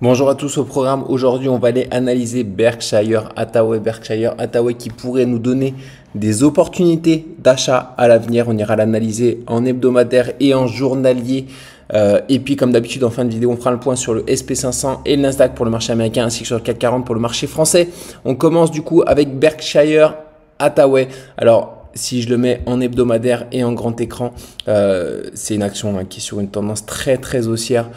Bonjour à tous. Au programme aujourd'hui, on va aller analyser Berkshire Hathaway. Berkshire Hathaway qui pourrait nous donner des opportunités d'achat à l'avenir. On ira l'analyser en hebdomadaire et en journalier. Et puis comme d'habitude en fin de vidéo, on fera le point sur le SP500 et le Nasdaq pour le marché américain ainsi que sur le CAC 40 pour le marché français. On commence du coup avec Berkshire Hathaway. Alors si je le mets en hebdomadaire et en grand écran, c'est une action qui est sur une tendance très haussière.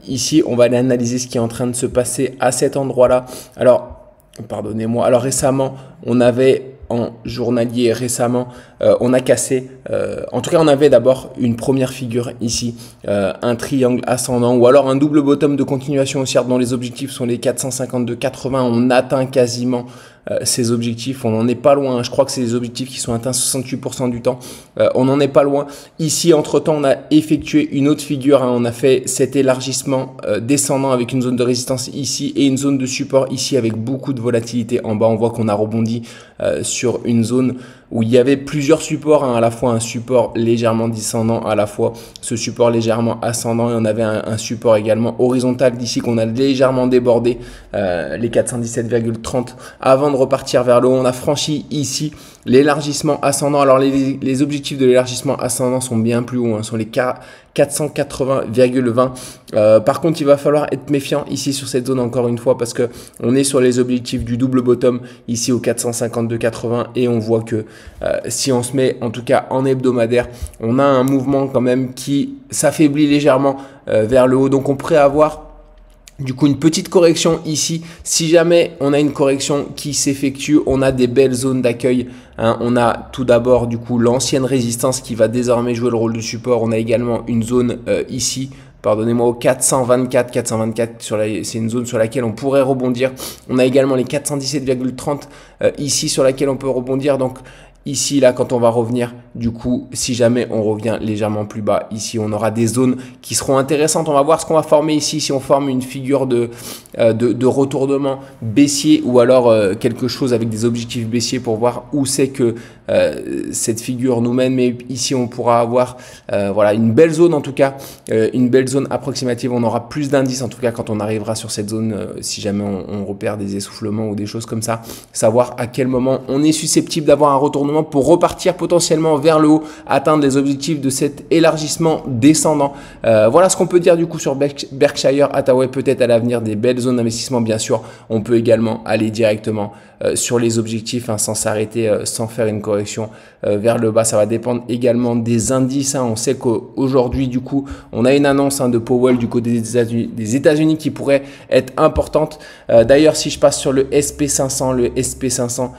Ici, on va aller analyser ce qui est en train de se passer à cet endroit-là. Alors, pardonnez-moi. Alors récemment, on avait en journalier on a cassé, en tout cas on avait d'abord une première figure ici, un triangle ascendant ou alors un double bottom de continuation haussière dont les objectifs sont les 452,80. On atteint quasiment ces objectifs, on n'en est pas loin, je crois que c'est des objectifs qui sont atteints 68% du temps, on n'en est pas loin. Ici entre temps on a effectué une autre figure, on a fait cet élargissement descendant avec une zone de résistance ici et une zone de support ici avec beaucoup de volatilité en bas. On voit qu'on a rebondi sur une zone où il y avait plusieurs supports, à la fois un support légèrement descendant, à la fois ce support légèrement ascendant, et on avait un support également horizontal d'ici qu'on a légèrement débordé les 417,30 avant de repartir vers le haut. On a franchi ici l'élargissement ascendant. Alors les objectifs de l'élargissement ascendant sont bien plus hauts, sont les 480,20. Par contre, il va falloir être méfiant ici sur cette zone encore une fois parce que on est sur les objectifs du double bottom ici au 452,80 et on voit que si on se met en tout cas en hebdomadaire, on a un mouvement quand même qui s'affaiblit légèrement vers le haut. Donc on pourrait avoir du coup une petite correction ici. Si jamais on a une correction qui s'effectue, on a des belles zones d'accueil. On a tout d'abord du coup l'ancienne résistance qui va désormais jouer le rôle de support. On a également une zone ici, pardonnez-moi, au 424, c'est une zone sur laquelle on pourrait rebondir. On a également les 417,30 ici sur laquelle on peut rebondir. Donc ici, là, quand on va revenir, du coup, si jamais on revient légèrement plus bas, ici, on aura des zones qui seront intéressantes. On va voir ce qu'on va former ici, si on forme une figure de retournement baissier ou alors quelque chose avec des objectifs baissiers pour voir où c'est que cette figure nous mène. Mais ici, on pourra avoir voilà, une belle zone en tout cas, une belle zone approximative. On aura plus d'indices en tout cas quand on arrivera sur cette zone, si jamais on repère des essoufflements ou des choses comme ça, savoir à quel moment on est susceptible d'avoir un retournement pour repartir potentiellement vers le haut, atteindre les objectifs de cet élargissement descendant. Voilà ce qu'on peut dire du coup sur Berkshire Hathaway. Peut-être à l'avenir des belles zones d'investissement, bien sûr. On peut également aller directement sur les objectifs sans s'arrêter, sans faire une correction vers le bas. Ça va dépendre également des indices. On sait qu'aujourd'hui du coup on a une annonce de Powell du côté des États-Unis qui pourrait être importante. D'ailleurs, si je passe sur le SP500,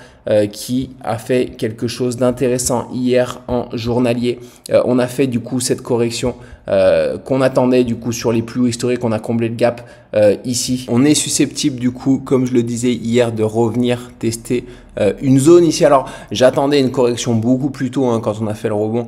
qui a fait quelque chose d'intéressant hier en journalier. On a fait du coup cette correction qu'on attendait du coup sur les plus hauts historiques. On a comblé le gap ici. On est susceptible du coup, comme je le disais hier, de revenir tester une zone ici. Alors j'attendais une correction beaucoup plus tôt quand on a fait le rebond,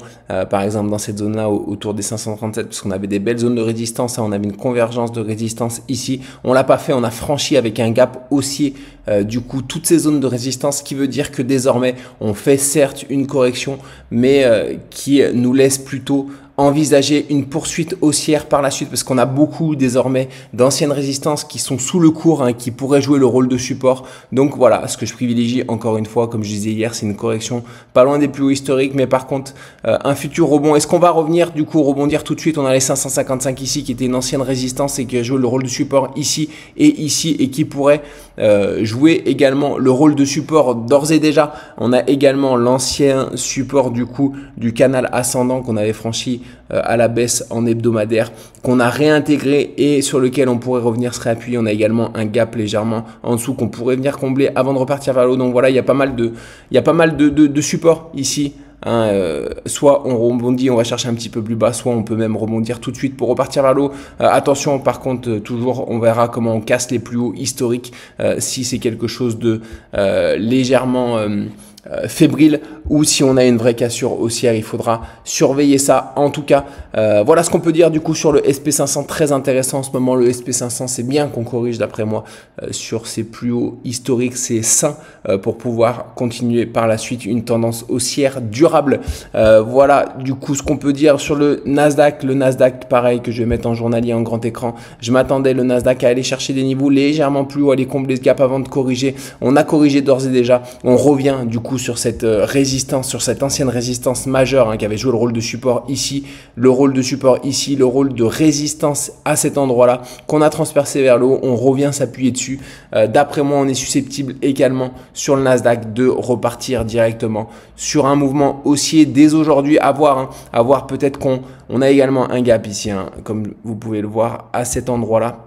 par exemple dans cette zone là autour des 537, parce qu'on avait des belles zones de résistance. On avait une convergence de résistance ici. On l'a pas fait, on a franchi avec un gap haussier du coup toutes ces zones de résistance, qui veut dire que désormais on fait certes une correction mais qui nous laisse plutôt envisager une poursuite haussière par la suite, parce qu'on a beaucoup désormais d'anciennes résistances qui sont sous le cours, qui pourraient jouer le rôle de support. Donc voilà, ce que je privilégie encore une fois, comme je disais hier, c'est une correction pas loin des plus hauts historiques, mais par contre un futur rebond. Est-ce qu'on va revenir du coup rebondir tout de suite? On a les 555 ici qui était une ancienne résistance et qui a joué le rôle de support ici et qui pourrait jouer également le rôle de support d'ores et déjà. On a également l'ancien support du coup du canal ascendant qu'on avait franchi à la baisse en hebdomadaire, qu'on a réintégré et sur lequel on pourrait revenir se réappuyer. On a également un gap légèrement en dessous qu'on pourrait venir combler avant de repartir vers le haut. Donc voilà, il y a pas mal de supports ici. Soit on rebondit, on va chercher un petit peu plus bas, soit on peut même rebondir tout de suite pour repartir vers le haut. Attention par contre, toujours on verra comment on casse les plus hauts historiques, si c'est quelque chose de légèrement fébrile ou si on a une vraie cassure haussière, il faudra surveiller ça. En tout cas, voilà ce qu'on peut dire du coup sur le SP500, très intéressant en ce moment. Le SP500, c'est bien qu'on corrige d'après moi sur ses plus hauts historiques, c'est sain pour pouvoir continuer par la suite une tendance haussière durable. Voilà du coup ce qu'on peut dire sur le Nasdaq, pareil, que je vais mettre en journalier en grand écran. Je m'attendais le Nasdaq à aller chercher des niveaux légèrement plus haut, aller combler ce gap avant de corriger. On a corrigé d'ores et déjà, on revient du coup sur cette résistance, sur cette ancienne résistance majeure qui avait joué le rôle de support ici, le rôle de support ici, le rôle de résistance à cet endroit-là, qu'on a transpercé vers le haut, on revient s'appuyer dessus. D'après moi, on est susceptible également sur le Nasdaq de repartir directement sur un mouvement haussier dès aujourd'hui, à voir peut-être qu'on a également un gap ici, comme vous pouvez le voir à cet endroit-là.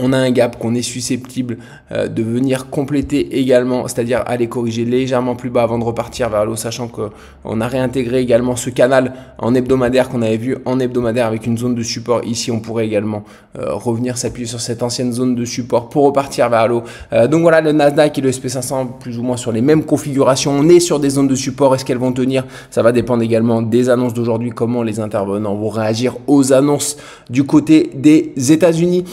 On a un gap qu'on est susceptible de venir compléter également, c'est-à-dire aller corriger légèrement plus bas avant de repartir vers le haut, sachant qu'on a réintégré également ce canal en hebdomadaire qu'on avait vu en hebdomadaire avec une zone de support. Ici, on pourrait également revenir s'appuyer sur cette ancienne zone de support pour repartir vers le haut. Donc voilà, le Nasdaq et le SP500 plus ou moins sur les mêmes configurations. On est sur des zones de support. Est-ce qu'elles vont tenir? Ça va dépendre également des annonces d'aujourd'hui, comment les intervenants vont réagir aux annonces du côté des États-Unis.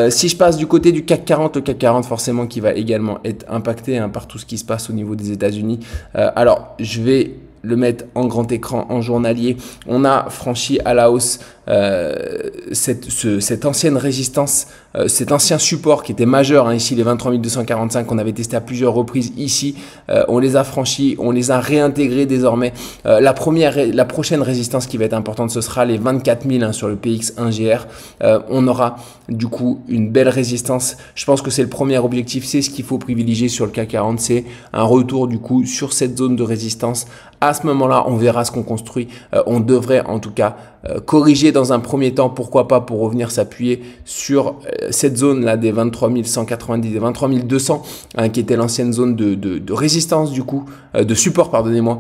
Si je passe du côté du CAC 40, le CAC 40 forcément qui va également être impacté par tout ce qui se passe au niveau des États-Unis. Alors, je vais le mettre en grand écran, en journalier. On a franchi à la hausse cette ancienne résistance, cet ancien support qui était majeur, ici les 23 245 qu'on avait testé à plusieurs reprises ici. On les a franchis, on les a réintégrés désormais. La prochaine résistance qui va être importante, ce sera les 24 000 sur le PX1GR. On aura du coup une belle résistance. Je pense que c'est le premier objectif, c'est ce qu'il faut privilégier sur le CAC 40, c'est un retour du coup sur cette zone de résistance. À ce moment-là, on verra ce qu'on construit. On devrait en tout cas corriger dans un premier temps, pourquoi pas, pour revenir s'appuyer sur cette zone là des 23 190, des 23 200 qui était l'ancienne zone de résistance du coup, de support pardonnez-moi,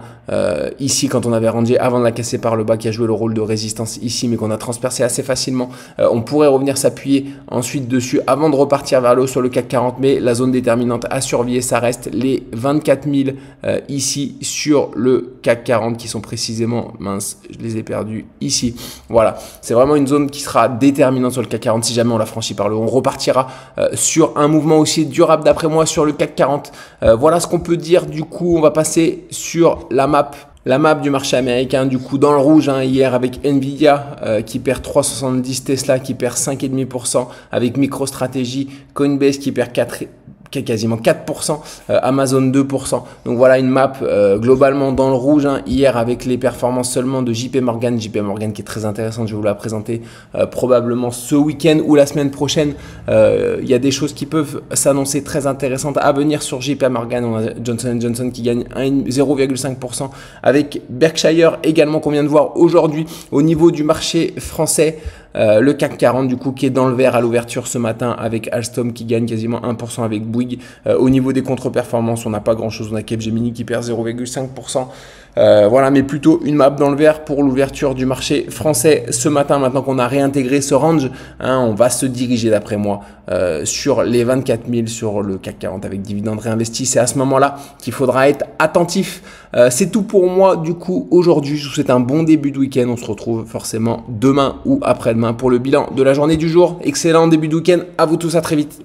ici quand on avait rangé avant de la casser par le bas, qui a joué le rôle de résistance ici mais qu'on a transpercé assez facilement. On pourrait revenir s'appuyer ensuite dessus avant de repartir vers le haut sur le CAC 40, mais la zone déterminante à surveiller, ça reste les 24 000 ici sur le CAC 40 qui sont précisément, mince, je les ai perdus ici. Voilà, c'est vraiment une zone qui sera déterminante sur le CAC 40 si jamais on la franchit par le haut. On repartira sur un mouvement aussi durable d'après moi sur le CAC 40. Voilà ce qu'on peut dire. Du coup, on va passer sur la map. La map du marché américain, du coup, dans le rouge, hier avec Nvidia qui perd 3,70, Tesla qui perd 5,5%, avec MicroStrategy, Coinbase qui perd quasiment 4%, Amazon 2%. Donc voilà une map globalement dans le rouge hier avec les performances seulement de JP Morgan qui est très intéressante, je vais vous la présenter probablement ce week-end ou la semaine prochaine. Il y a des choses qui peuvent s'annoncer très intéressantes à venir sur JP Morgan. On a Johnson & Johnson qui gagne 0,5% avec Berkshire également qu'on vient de voir aujourd'hui au niveau du marché français. Le CAC 40 du coup qui est dans le vert à l'ouverture ce matin avec Alstom qui gagne quasiment 1% avec Bouygues. Au niveau des contre-performances, on n'a pas grand chose. On a Capgemini qui perd 0,5%. Voilà, mais plutôt une map dans le vert pour l'ouverture du marché français ce matin. Maintenant qu'on a réintégré ce range, on va se diriger d'après moi sur les 24 000 sur le CAC 40 avec dividendes réinvestis. C'est à ce moment-là qu'il faudra être attentif. C'est tout pour moi du coup aujourd'hui. Je vous souhaite un bon début de week-end. On se retrouve forcément demain ou après-demain pour le bilan de la journée du jour. Excellent début de week-end à vous tous, à très vite.